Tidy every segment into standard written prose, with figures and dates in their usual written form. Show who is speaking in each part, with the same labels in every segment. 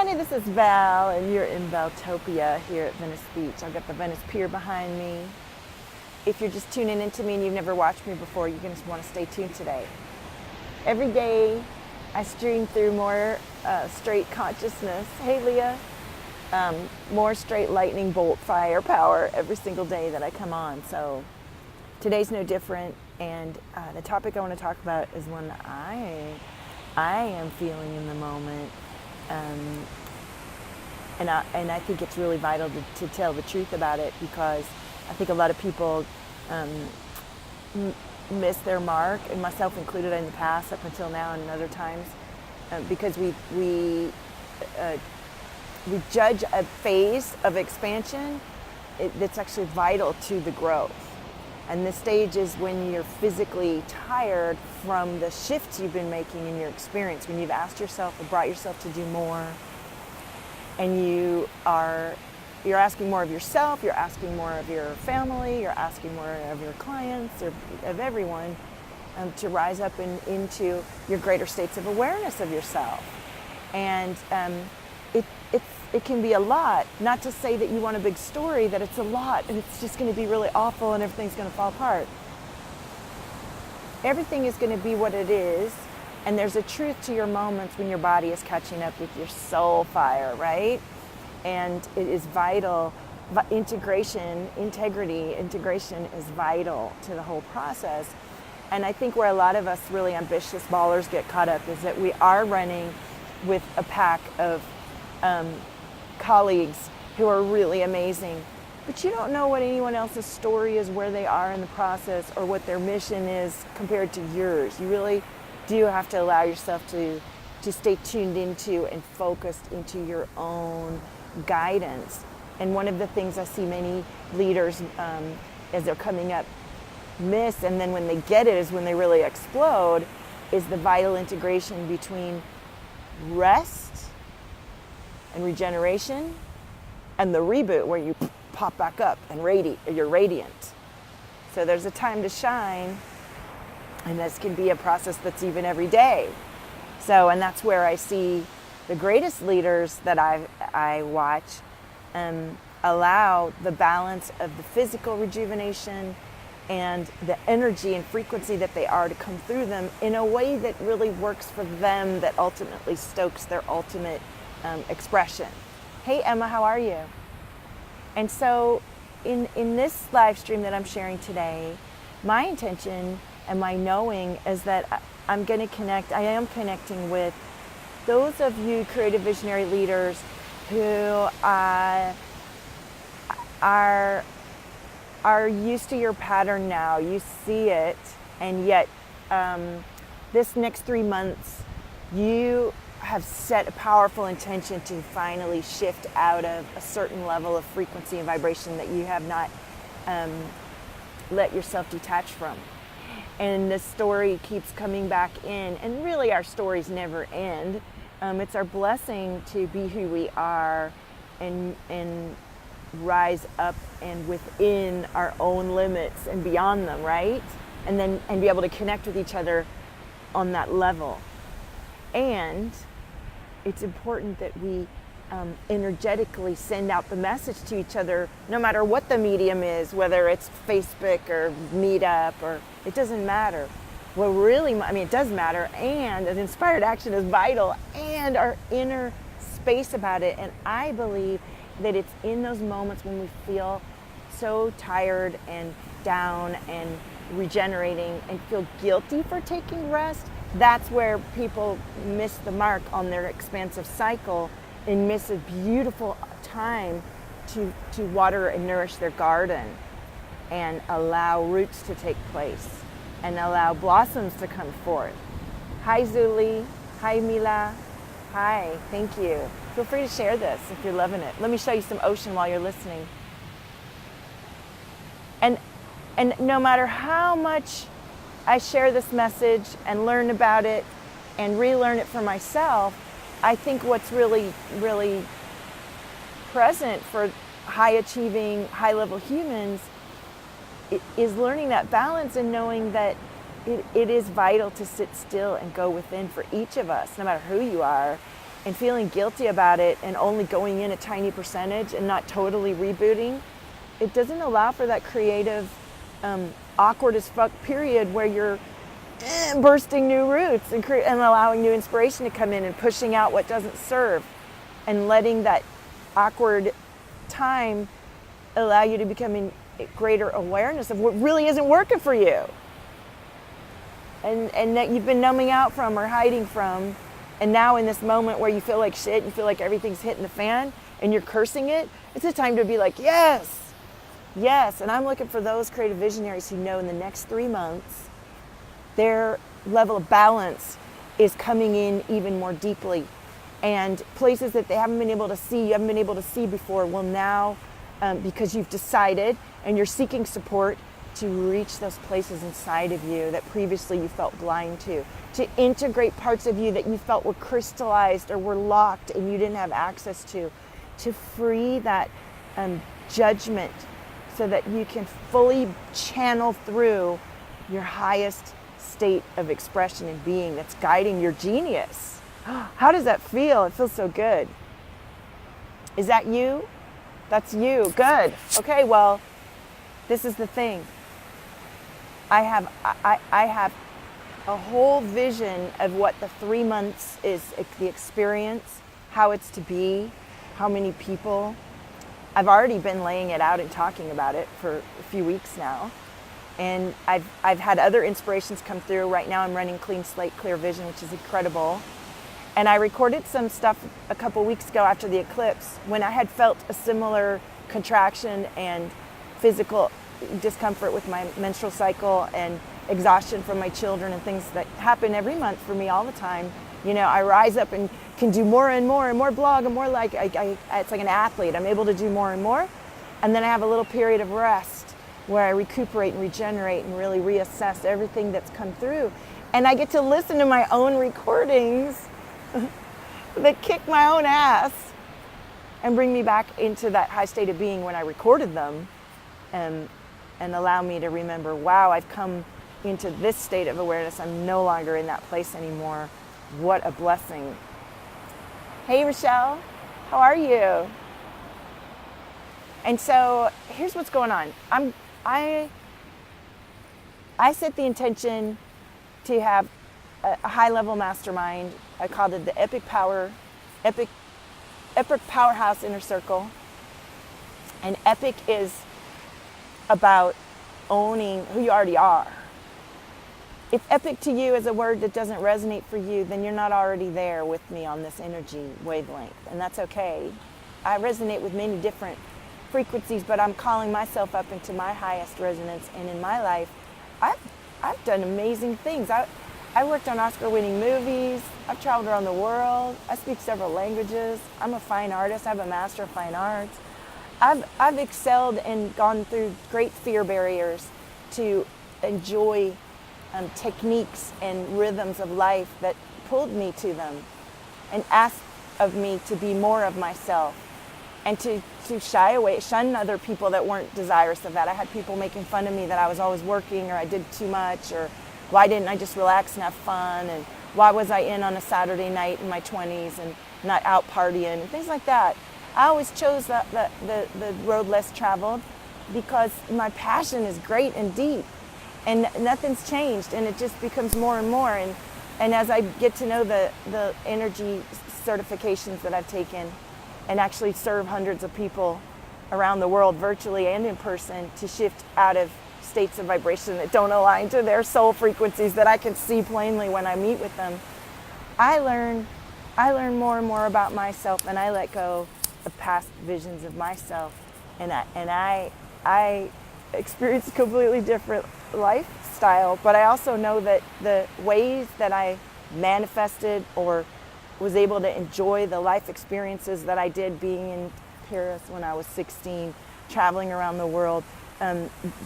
Speaker 1: Kenny, this is Val, and you're in Valtopia here at Venice Beach. I've got the Venice Pier behind me. If you're just tuning into me and you've never watched me before, you're going to want to stay tuned today. Every day, I stream through more straight consciousness. Hey, Leah. More straight lightning bolt firepower every single day that I come on. So today's no different. And the topic I want to talk about is one I am feeling in the moment. And I think it's really vital to tell the truth about it, because I think a lot of people miss their mark, and myself included in the past up until now and other times, because we judge a phase of expansion that's actually vital to the growth. And this stage is when you're physically tired from the shifts you've been making in your experience, when you've asked yourself or brought yourself to do more, and you're asking more of yourself, you're asking more of your family, you're asking more of your clients, or of everyone, to rise up into your greater states of awareness of yourself. And it can be a lot. Not to say that you want a big story, that it's a lot and it's just going to be really awful and everything's going to fall apart. Everything is going to be what it is, and there's a truth to your moments when your body is catching up with your soul fire, right? And it is vital. Integration is vital to the whole process. And I think where a lot of us really ambitious ballers get caught up is that we are running with a pack of colleagues who are really amazing, but you don't know what anyone else's story is, where they are in the process, or what their mission is compared to yours. You really do have to allow yourself to stay tuned into and focused into your own guidance. And one of the things I see many leaders as they're coming up miss, and then when they get it is when they really explode, is the vital integration between rest and regeneration and the reboot, where you pop back up and you're radiant. So there's a time to shine, and this can be a process that's even every day. So, and that's where I see the greatest leaders that I watch allow the balance of the physical rejuvenation and the energy and frequency that they are to come through them in a way that really works for them, that ultimately stokes their ultimate expression. Hey Emma, how are you? And so in this live stream that I'm sharing today, my intention and my knowing is that I am connecting with those of you creative visionary leaders who are used to your pattern now. You see it, and yet this next 3 months you have set a powerful intention to finally shift out of a certain level of frequency and vibration that you have not let yourself detach from. And the story keeps coming back in, and really our stories never end. It's our blessing to be who we are and rise up and within our own limits and beyond them, right? And be able to connect with each other on that level. And it's important that we energetically send out the message to each other, no matter what the medium is, whether it's Facebook or Meetup, or it doesn't matter. Well, really, it does matter, and an inspired action is vital, and our inner space about it. And I believe that it's in those moments when we feel so tired and down and regenerating and feel guilty for taking rest. That's where people miss the mark on their expansive cycle and miss a beautiful time to water and nourish their garden and allow roots to take place and allow blossoms to come forth. Hi Zuli, hi Mila, hi, thank you. Feel free to share this if you're loving it. Let me show you some ocean while you're listening. And no matter how much I share this message and learn about it and relearn it for myself, I think what's really, really present for high achieving, high level humans is learning that balance and knowing that it is vital to sit still and go within for each of us, no matter who you are, and feeling guilty about it and only going in a tiny percentage and not totally rebooting, it doesn't allow for that creative, awkward as fuck period where you're bursting new roots and allowing new inspiration to come in and pushing out what doesn't serve and letting that awkward time allow you to become in greater awareness of what really isn't working for you and that you've been numbing out from or hiding from. And now in this moment where you feel like shit, you feel like everything's hitting the fan and you're cursing it, it's a time to be like, yes, yes. And I'm looking for those creative visionaries who know in the next 3 months, their level of balance is coming in even more deeply. And places that they haven't been able to see, you haven't been able to see before, will now, because you've decided and you're seeking support, to reach those places inside of you that previously you felt blind to integrate parts of you that you felt were crystallized or were locked and you didn't have access to free that judgment so that you can fully channel through your highest state of expression and being that's guiding your genius. How does that feel? It feels so good. Is that you? That's you. Good. Okay, well, this is the thing. I have a whole vision of what the 3 months is, the experience, how it's to be, how many people. I've already been laying it out and talking about it for a few weeks now. And I've had other inspirations come through. Right now I'm running Clean Slate, Clear Vision, which is incredible. And I recorded some stuff a couple weeks ago after the eclipse when I had felt a similar contraction and physical discomfort with my menstrual cycle and exhaustion from my children and things that happen every month for me all the time. You know, I rise up and can do more and more and more blog and more like, it's like an athlete. I'm able to do more and more. And then I have a little period of rest where I recuperate and regenerate and really reassess everything that's come through. And I get to listen to my own recordings that kick my own ass and bring me back into that high state of being when I recorded them. And allow me to remember, wow, I've come into this state of awareness. I'm no longer in that place anymore. What a blessing. Hey, Rochelle, how are you? And so here's what's going on. I set the intention to have a high-level mastermind. I called it the Epic Powerhouse Inner Circle. And epic is about owning who you already are. If epic to you is a word that doesn't resonate for you, then you're not already there with me on this energy wavelength, and that's okay. I resonate with many different frequencies, but I'm calling myself up into my highest resonance, and in my life, I've done amazing things. I worked on Oscar-winning movies. I've traveled around the world. I speak several languages. I'm a fine artist. I have a Master of Fine Arts. I've excelled and gone through great fear barriers to enjoy techniques and rhythms of life that pulled me to them and asked of me to be more of myself and to shun other people that weren't desirous of that. I had people making fun of me that I was always working or I did too much or why didn't I just relax and have fun and why was I in on a Saturday night in my 20s and not out partying and things like that. I always chose the road less traveled because my passion is great and deep and nothing's changed and it just becomes more and more. And as I get to know the energy certifications that I've taken and actually serve hundreds of people around the world virtually and in person to shift out of states of vibration that don't align to their soul frequencies that I can see plainly when I meet with them, I learn more and more about myself and I let go of past visions of myself, and I experience a completely different lifestyle, but I also know that the ways that I manifested or was able to enjoy the life experiences that I did being in Paris when I was 16, traveling around the world,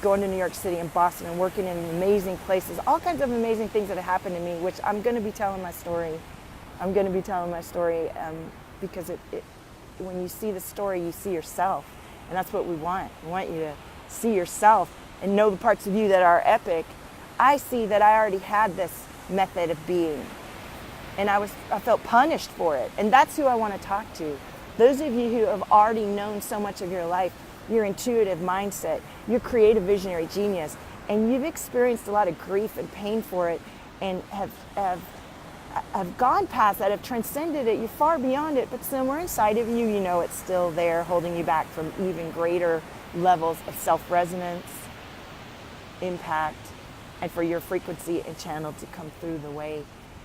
Speaker 1: going to New York City and Boston and working in amazing places, all kinds of amazing things that have happened to me, which I'm going to be telling my story. Because when you see the story, you see yourself. And that's what we want. We want you to see yourself and know the parts of you that are epic. I see that I already had this method of being. and I felt punished for it. And that's who I want to talk to. Those of you who have already known so much of your life, your intuitive mindset, your creative visionary genius, and you've experienced a lot of grief and pain for it, and have gone past that, have transcended it, you're far beyond it, but somewhere inside of you, you know it's still there, holding you back from even greater levels of self-resonance, impact, and for your frequency and channel to come through the way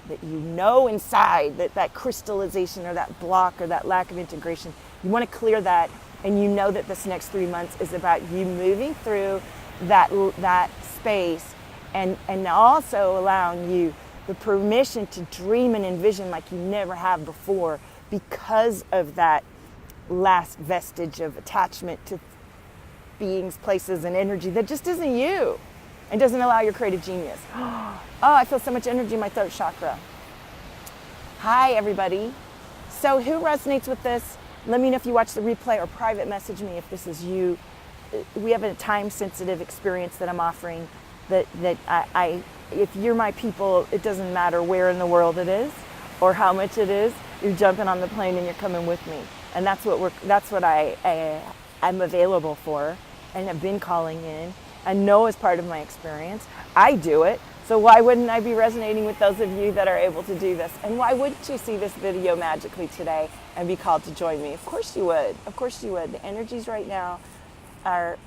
Speaker 1: that you know inside, that crystallization or that block or that lack of integration. You want to clear that, and you know that this next 3 months is about you moving through that space, and also allowing you the permission to dream and envision like you never have before, because of that last vestige of attachment to beings, places, and energy that just isn't you and doesn't allow your creative genius. Oh, I feel so much energy in my throat chakra. Hi, everybody. So who resonates with this? Let me know if you watch the replay, or private message me if this is you. We have a time-sensitive experience that I'm offering that I if you're my people, it doesn't matter where in the world it is or how much it is, you're jumping on the plane and you're coming with me. And that's what I'm available for, and have been calling in, and know is part of my experience. I do it, so why wouldn't I be resonating with those of you that are able to do this? And why wouldn't you see this video magically today and be called to join me? Of course you would. Of course you would. The energies right now are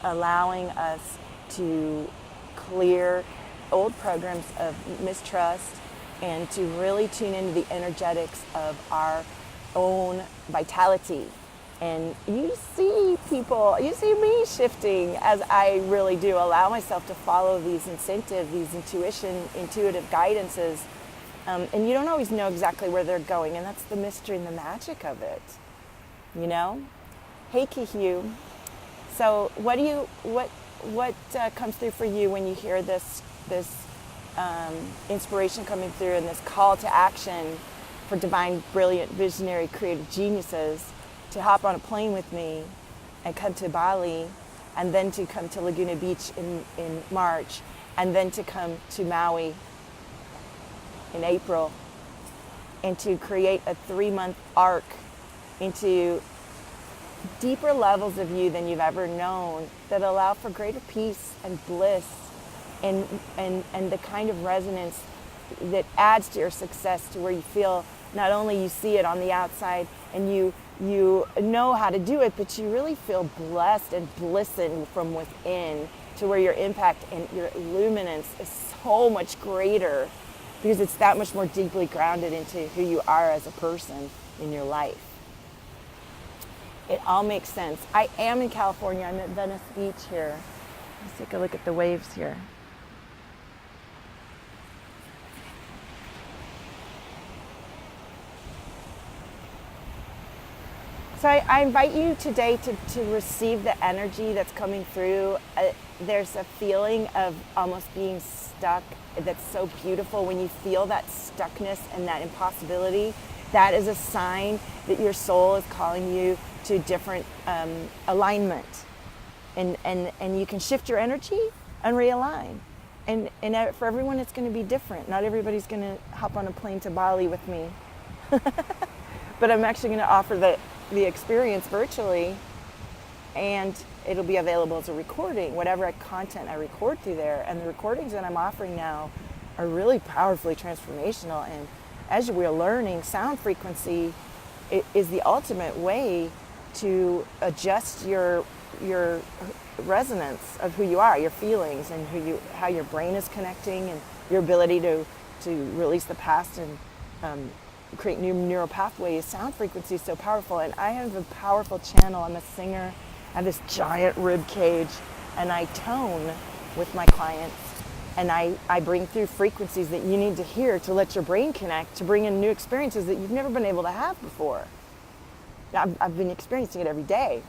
Speaker 1: allowing us to clear old programs of mistrust and to really tune into the energetics of our own vitality. And you see people, you see me shifting as I really do allow myself to follow these incentives, these intuitive guidances. And you don't always know exactly where they're going, and that's the mystery and the magic of it, you know? Hey, Kihu. So what comes through for you when you hear this inspiration coming through, and this call to action for divine, brilliant, visionary, creative geniuses to hop on a plane with me and come to Bali, and then to come to Laguna Beach in March, and then to come to Maui in April, and to create a 3-month arc into deeper levels of you than you've ever known, that allow for greater peace and bliss and the kind of resonance that adds to your success, to where you feel not only you see it on the outside and you know how to do it, but you really feel blessed and blissing from within, to where your impact and your luminance is so much greater, because it's that much more deeply grounded into who you are as a person in your life. It all makes sense. I am in California. I'm at Venice Beach here. Let's take a look at the waves here. So I invite you today to receive the energy that's coming through. There's a feeling of almost being stuck that's so beautiful. When you feel that stuckness and that impossibility, that is a sign that your soul is calling you to different alignment. And you can shift your energy and realign. And for everyone, it's going to be different. Not everybody's going to hop on a plane to Bali with me. But I'm actually going to offer the experience virtually, and it'll be available as a recording, whatever content I record through there. And the recordings that I'm offering now are really powerfully transformational. And as we're learning, sound frequency is the ultimate way to adjust your resonance of who you are, your feelings, and how your brain is connecting, and your ability to release the past and create new neural pathways. Sound frequency is so powerful, and I have a powerful channel. I'm a singer. I have this giant rib cage, and I tone with my clients, and I bring through frequencies that you need to hear to let your brain connect, to bring in new experiences that you've never been able to have before. I've been experiencing it every day.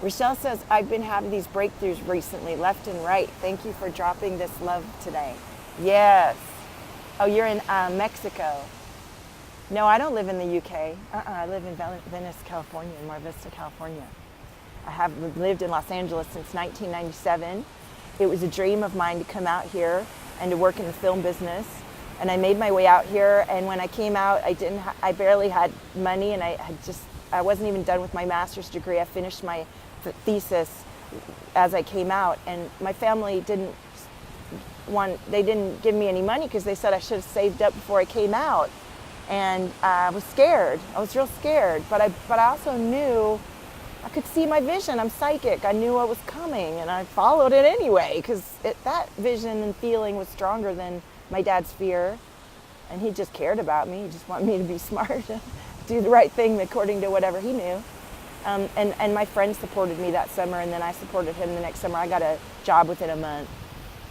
Speaker 1: Rochelle says, I've been having these breakthroughs recently, left and right. Thank you for dropping this love today. Yes. Oh, you're in Mexico. No, I don't live in the UK. I live in Venice, California, in Mar Vista, California. I have lived in Los Angeles since 1997. It was a dream of mine to come out here and to work in the film business. And I made my way out here, and when I came out, I barely had money, and I wasn't even done with my master's degree. I finished my thesis as I came out, and my family didn't give me any money because they said I should have saved up before I came out. And I was scared. I was real scared, but I also knew I could see my vision. I'm psychic. I knew what was coming, and I followed it anyway because that vision and feeling was stronger than my dad's fear, and he just cared about me. He just wanted me to be smart, do the right thing according to whatever he knew. And my friends supported me that summer, and then I supported him the next summer. I got a job within a month.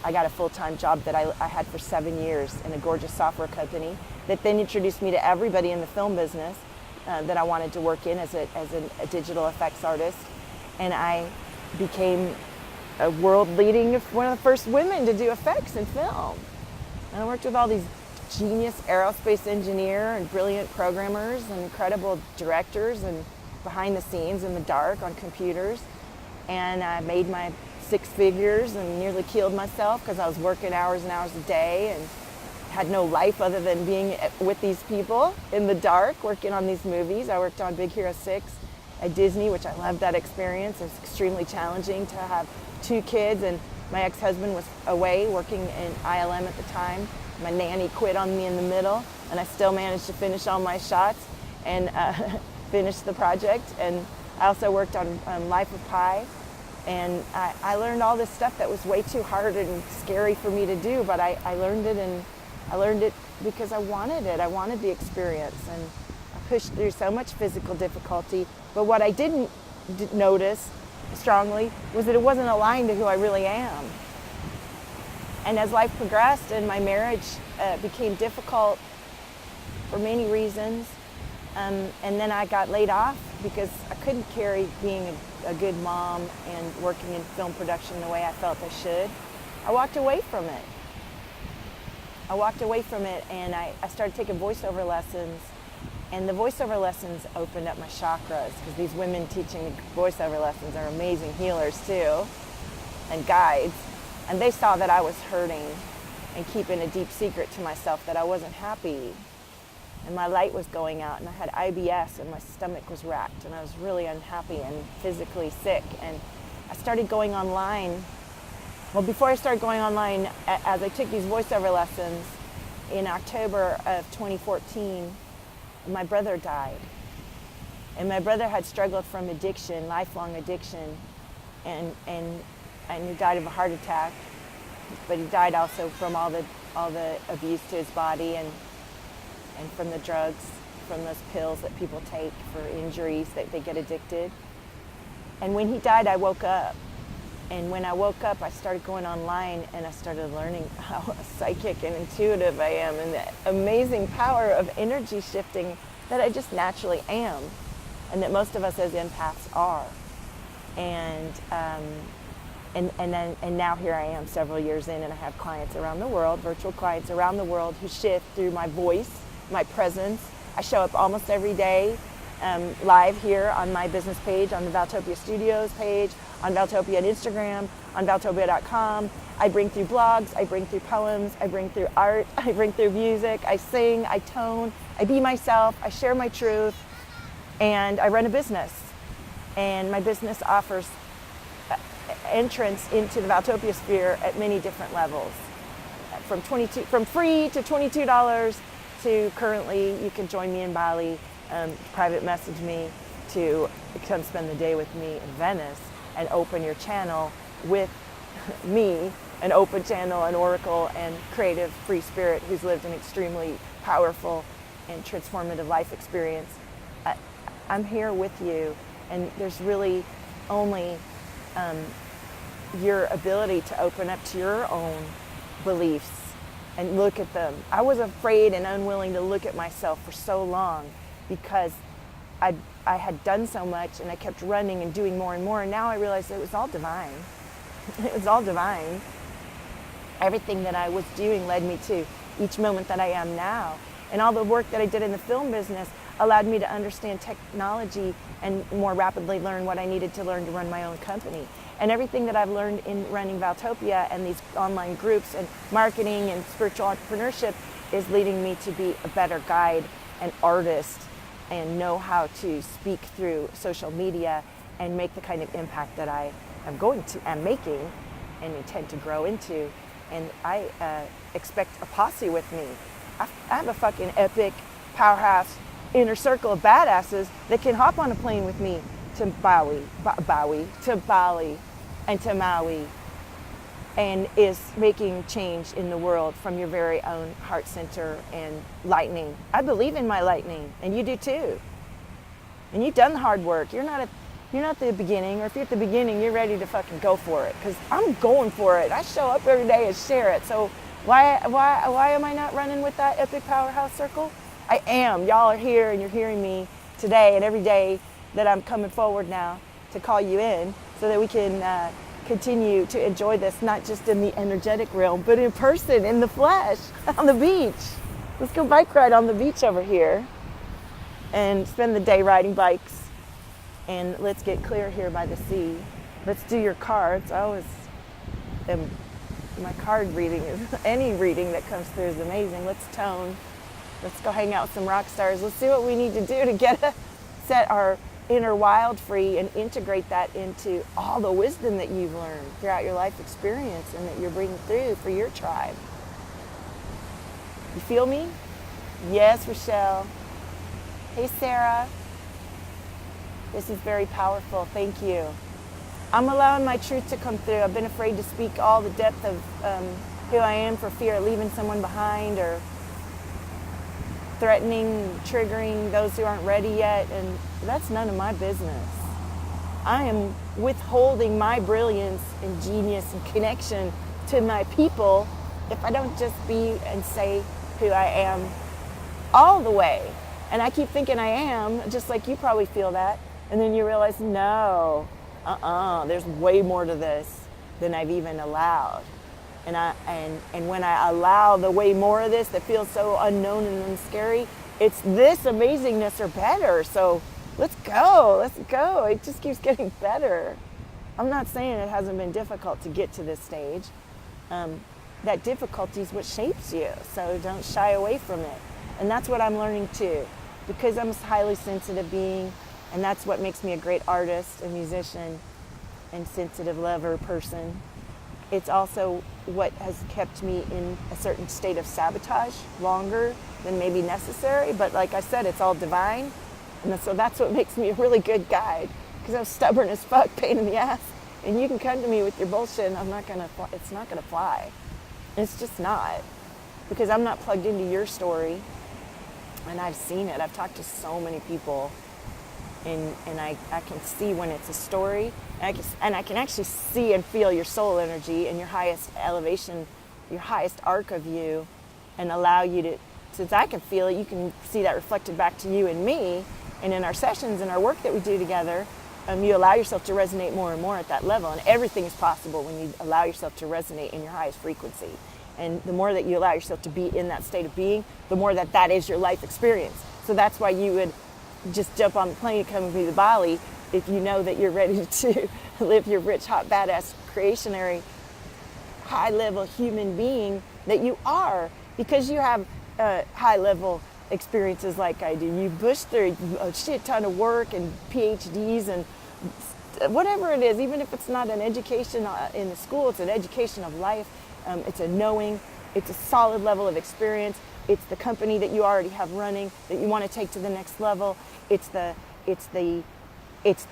Speaker 1: I got a full-time job that I had for 7 years in a gorgeous software company that then introduced me to everybody in the film business that I wanted to work in as a digital effects artist. And I became a world-leading, one of the first women to do effects in film. And I worked with all these genius aerospace engineer and brilliant programmers and incredible directors and behind the scenes in the dark on computers. And I made my 6 figures and nearly killed myself because I was working hours and hours a day and had no life other than being with these people in the dark working on these movies. I worked on Big Hero 6 at Disney, which I loved that experience. It was extremely challenging to have 2 kids, and my ex-husband was away working in ILM at the time. My nanny quit on me in the middle, and I still managed to finish all my shots and finish the project. And I also worked on Life of Pi. And I learned all this stuff that was way too hard and scary for me to do, but I learned it, and I learned it because I wanted it. I wanted the experience, and I pushed through so much physical difficulty. But what I didn't notice strongly was that it wasn't aligned to who I really am. And as life progressed and my marriage became difficult for many reasons, and then I got laid off because I couldn't carry being a good mom and working in film production the way I felt I should. I walked away from it. And I started taking voiceover lessons, and the voiceover lessons opened up my chakras because these women teaching voiceover lessons are amazing healers too, and guides. And they saw that I was hurting and keeping a deep secret to myself that I wasn't happy. And my light was going out, and I had IBS, and my stomach was racked, and I was really unhappy and physically sick. And I started going online. Well, before I started going online, as I took these voiceover lessons, in October of 2014, my brother died. And my brother had struggled from addiction, lifelong addiction, and he died of a heart attack. But he died also from all the abuse to his body and from the drugs, from those pills that people take for injuries that they get addicted. And when he died, I woke up. And when I woke up, I started going online, and I started learning how psychic and intuitive I am, and the amazing power of energy shifting that I just naturally am, and that most of us as empaths are. And now here I am several years in, and I have clients around the world, virtual clients around the world, who shift through my voice, my presence. I show up almost every day live here on my business page, on the Valtopia Studios page, on Valtopia on Instagram, on Valtopia.com. I bring through blogs, I bring through poems, I bring through art, I bring through music, I sing, I tone, I be myself, I share my truth, and I run a business. And my business offers entrance into the Valtopia sphere at many different levels. From free to $22 to currently you can join me in Bali, private message me to come spend the day with me in Venice and open your channel with me, an open channel, an oracle, and creative free spirit who's lived an extremely powerful and transformative life experience. I'm here with you, and there's really only your ability to open up to your own beliefs and look at them. I was afraid and unwilling to look at myself for so long because I had done so much, and I kept running and doing more and more, and now I realized it was all divine. It was all divine. Everything that I was doing led me to each moment that I am now. And all the work that I did in the film business allowed me to understand technology and more rapidly learn what I needed to learn to run my own company. And everything that I've learned in running Valtopia and these online groups and marketing and spiritual entrepreneurship is leading me to be a better guide and artist and know how to speak through social media and make the kind of impact that I am making and intend to grow into. And I expect a posse with me. I have a fucking epic powerhouse inner circle of badasses that can hop on a plane with me to Bali and to Maui, and is making change in the world from your very own heart center and lightning. I believe in my lightning, and you do too. And you've done the hard work. You're not at the beginning, or if you're at the beginning, you're ready to fucking go for it. Because I'm going for it. I show up every day and share it. So why am I not running with that epic powerhouse circle? I am. Y'all are here, and you're hearing me today and every day that I'm coming forward now to call you in, so that we can continue to enjoy this, not just in the energetic realm, but in person, in the flesh, on the beach. Let's go bike ride on the beach over here and spend the day riding bikes. And let's get clear here by the sea. Let's do your cards. I always am, my card reading is, any reading that comes through is amazing. Let's tone. Let's go hang out with some rock stars. Let's see what we need to do to set our inner wild free and integrate that into all the wisdom that you've learned throughout your life experience and that you're bringing through for your tribe. You feel me? Yes, Rochelle. Hey, Sarah. This is very powerful. Thank you. I'm allowing my truth to come through. I've been afraid to speak all the depth of who I am for fear of leaving someone behind or threatening, triggering those who aren't ready yet, and that's none of my business. I am withholding my brilliance and genius and connection to my people if I don't just be and say who I am all the way. And I keep thinking I am, just like you probably feel that, and then you realize, no, there's way more to this than I've even allowed. And when I allow the way more of this that feels so unknown and scary, it's this amazingness or better. So let's go. It just keeps getting better. I'm not saying it hasn't been difficult to get to this stage. That difficulty is what shapes you. So don't shy away from it. And that's what I'm learning too, because I'm a highly sensitive being, and that's what makes me a great artist, a musician, and sensitive lover person. It's also what has kept me in a certain state of sabotage longer than maybe necessary. But like I said, it's all divine. And so that's what makes me a really good guide, because I'm stubborn as fuck, pain in the ass. And you can come to me with your bullshit and it's not gonna fly. It's just not. Because I'm not plugged into your story. And I've seen it. I've talked to so many people. And I can see when it's a story, and I can actually see and feel your soul energy and your highest elevation, your highest arc of you, and allow you to, since I can feel it, you can see that reflected back to you and me, and in our sessions and our work that we do together, you allow yourself to resonate more and more at that level, and everything is possible when you allow yourself to resonate in your highest frequency. And the more that you allow yourself to be in that state of being, the more that is your life experience. So that's why you would just jump on the plane and come and be to Bali if you know that you're ready to live your rich, hot, badass, creationary, high-level human being that you are, because you have high-level experiences like I do. You pushed through a shit ton of work and PhDs and whatever it is, even if it's not an education in the school, it's an education of life. It's a knowing, it's a solid level of experience. It's the company that you already have running that you want to take to the next level. It's the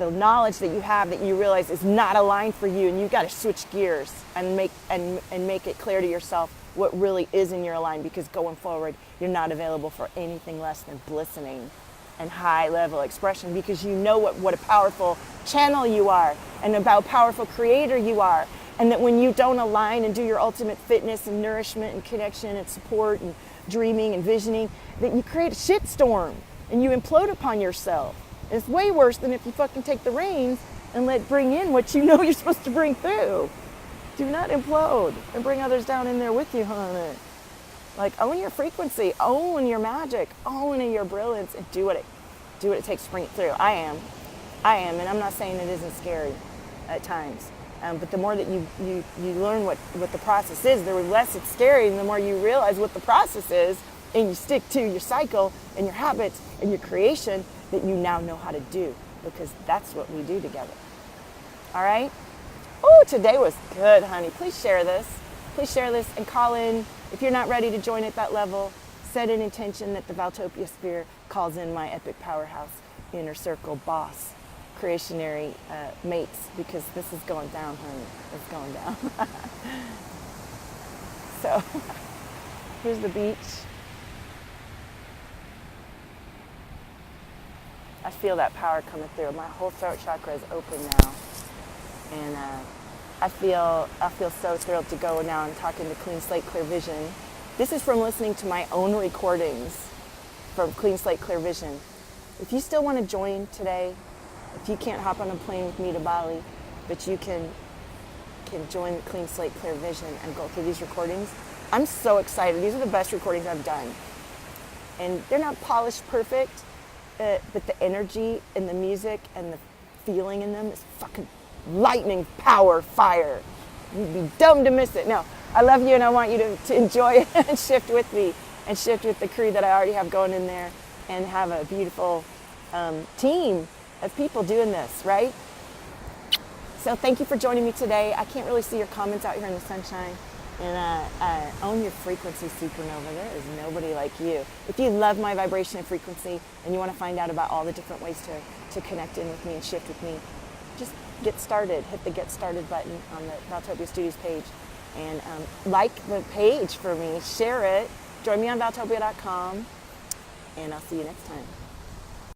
Speaker 1: knowledge that you have that you realize is not aligned for you, and you've got to switch gears and make it clear to yourself what really is in your alignment, because going forward, you're not available for anything less than blistening and high level expression, because you know what a powerful channel you are and about powerful creator you are. And that when you don't align and do your ultimate fitness and nourishment and connection and support and dreaming and visioning, that you create a shitstorm and you implode upon yourself. And it's way worse than if you fucking take the reins and bring in what you know you're supposed to bring through. Do not implode and bring others down in there with you, honey. Like, own your frequency, own your magic, own your brilliance, and do what it takes to bring it through. I am, and I'm not saying it isn't scary at times. But the more that you learn what the process is, the less it's scary, and the more you realize what the process is, and you stick to your cycle and your habits and your creation that you now know how to do, because that's what we do together. All right? Oh, today was good, honey. Please share this. Please share this and call in. If you're not ready to join at that level, set an intention that the Valtopia Sphere calls in my epic powerhouse, inner circle boss, creationary mates, because this is going down, honey. It's going down. So, here's the beach. I feel that power coming through. My whole throat chakra is open now. And I feel so thrilled to go now and talking to Clean Slate Clear Vision. This is from listening to my own recordings from Clean Slate Clear Vision. If you still want to join today, if you can't hop on a plane with me to Bali, but you can join Clean Slate Clear Vision and go through these recordings, I'm so excited. These are the best recordings I've done. And they're not polished perfect, but the energy and the music and the feeling in them is fucking lightning power fire. You'd be dumb to miss it. No, I love you and I want you to enjoy it and shift with me and shift with the crew that I already have going in there and have a beautiful team of people doing this, right? So thank you for joining me today. I can't really see your comments out here in the sunshine. And own your frequency, supernova. There is nobody like you. If you love my vibration and frequency and you want to find out about all the different ways to connect in with me and shift with me, just get started. Hit the Get Started button on the Valtopia Studios page and like the page for me. Share it. Join me on Valtopia.com. And I'll see you next time.